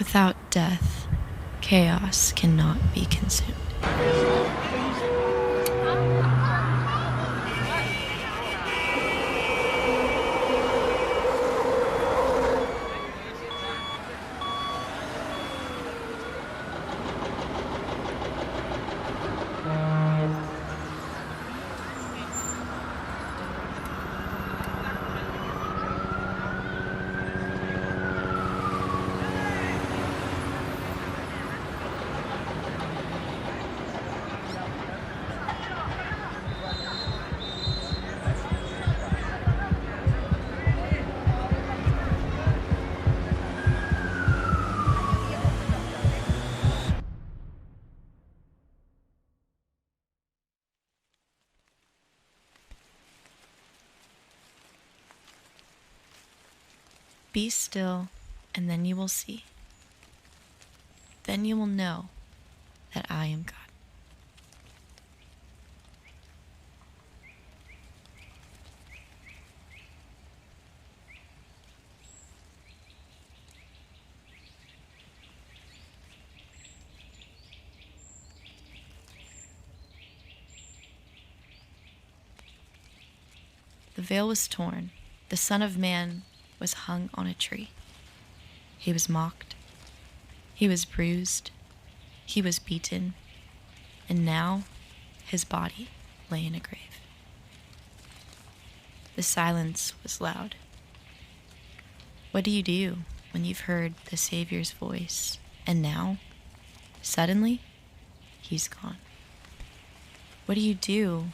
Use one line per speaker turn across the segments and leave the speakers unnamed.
Without death, chaos cannot be consumed. Be still, and then you will see. Then you will know that I am God. The veil was torn. The Son of Man was hung on a tree. He was mocked. He was bruised. He was beaten. And now his body lay in a grave. The silence was loud. What do you do when you've heard the Savior's voice and now, suddenly, he's gone? What do you do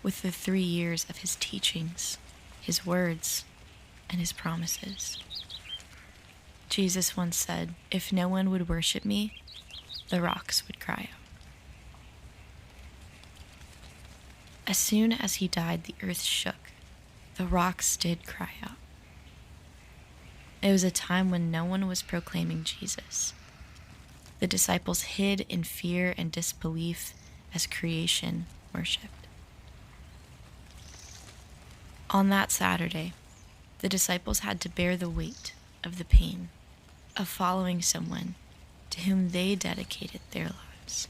with the 3 years of his teachings, his words, and his promises? Jesus once said, "If no one would worship me, the rocks would cry out." As soon as he died, the earth shook. The rocks did cry out. It was a time when no one was proclaiming Jesus. The disciples hid in fear and disbelief as creation worshipped. On that Saturday, the disciples had to bear the weight of the pain of following someone to whom they dedicated their lives.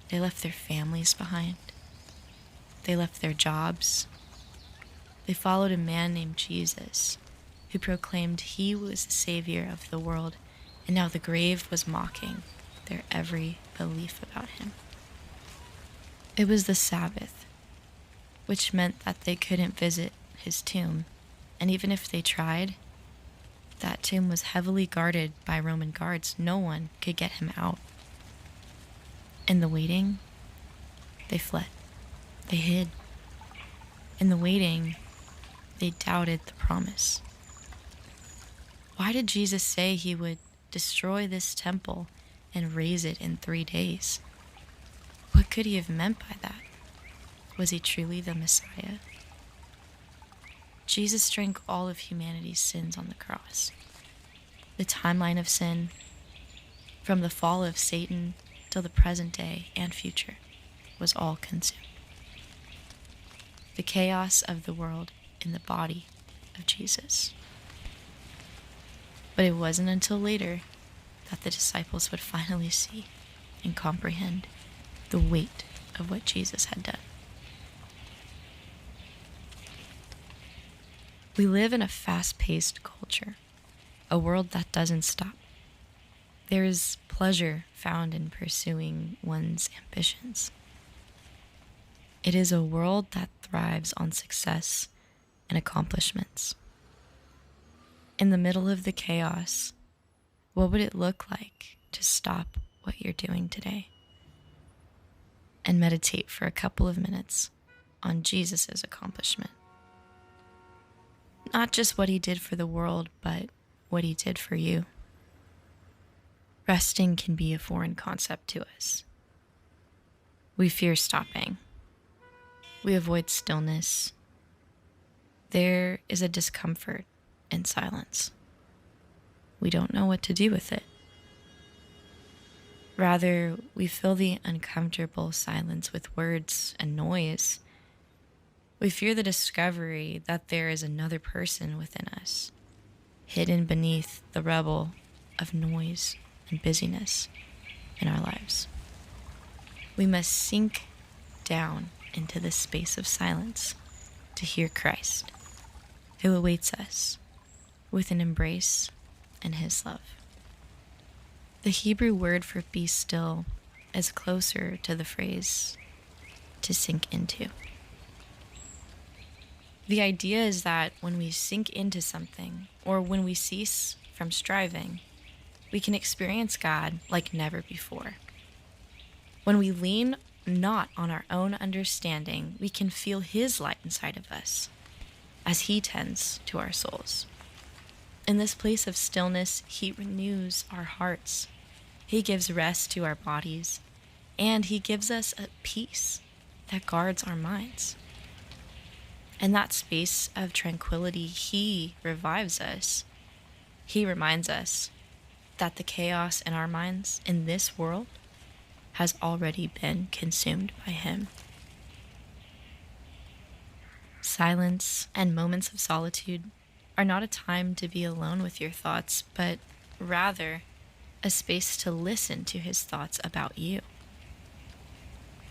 They left their families behind. They left their jobs. They followed a man named Jesus, who proclaimed he was the Savior of the world, and now the grave was mocking their every belief about him. It was the Sabbath, which meant that they couldn't visit his tomb, and even if they tried, that tomb was heavily guarded by Roman guards. No one could get him out. In the waiting, they fled. They hid. In the waiting, they doubted the promise. Why did Jesus say he would destroy this temple and raise it in 3 days? What could he have meant by that? Was he truly the Messiah? Jesus drank all of humanity's sins on the cross. The timeline of sin, from the fall of Satan till the present day and future, was all consumed. The chaos of the world in the body of Jesus. But it wasn't until later that the disciples would finally see and comprehend the weight of what Jesus had done. We live in a fast-paced culture, a world that doesn't stop. There is pleasure found in pursuing one's ambitions. It is a world that thrives on success and accomplishments. In the middle of the chaos, what would it look like to stop what you're doing today and meditate for a couple of minutes on Jesus' accomplishment? Not just what he did for the world, but what he did for you. Resting can be a foreign concept to us. We fear stopping. We avoid stillness. There is a discomfort in silence. We don't know what to do with it. Rather, we fill the uncomfortable silence with words and noise. We fear the discovery that there is another person within us, hidden beneath the rubble of noise and busyness in our lives. We must sink down into this space of silence to hear Christ, who awaits us with an embrace and his love. The Hebrew word for be still is closer to the phrase to sink into. The idea is that when we sink into something, or when we cease from striving, we can experience God like never before. When we lean not on our own understanding, we can feel his light inside of us as he tends to our souls. In this place of stillness, he renews our hearts. He gives rest to our bodies, and he gives us a peace that guards our minds. In that space of tranquility, he revives us. He reminds us that the chaos in our minds in this world has already been consumed by him. Silence and moments of solitude are not a time to be alone with your thoughts, but rather a space to listen to his thoughts about you.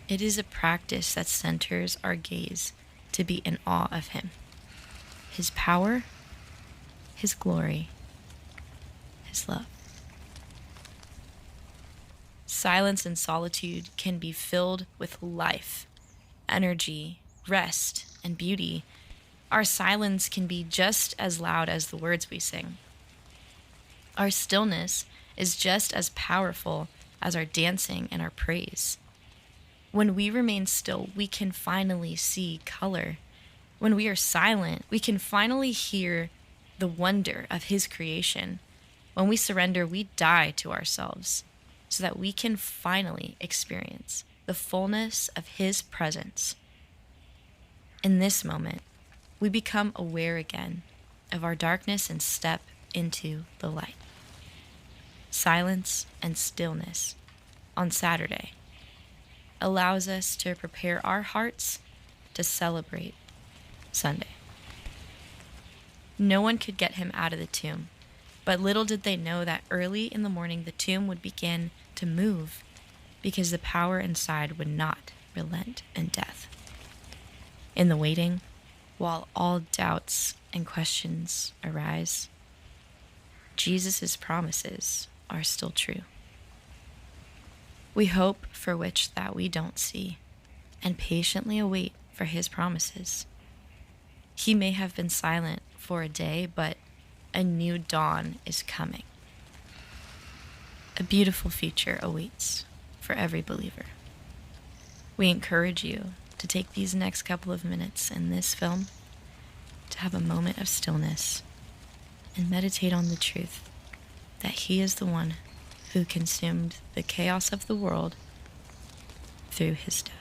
It is a practice that centers our gaze to be in awe of him, his power, his glory, his love. Silence and solitude can be filled with life, energy, rest, and beauty. Our silence can be just as loud as the words we sing. Our stillness is just as powerful as our dancing and our praise. When we remain still, we can finally see color. When we are silent, we can finally hear the wonder of his creation. When we surrender, we die to ourselves so that we can finally experience the fullness of his presence. In this moment, we become aware again of our darkness and step into the light. Silence and stillness on Saturday allows us to prepare our hearts to celebrate Sunday. No one could get him out of the tomb, but little did they know that early in the morning the tomb would begin to move because the power inside would not relent in death. In the waiting, while all doubts and questions arise, Jesus' promises are still true. We hope for which that we don't see and patiently await for his promises. He may have been silent for a day, but a new dawn is coming. A beautiful future awaits for every believer. We encourage you to take these next couple of minutes in this film to have a moment of stillness and meditate on the truth that he is the one who consumed the chaos of the world through his death.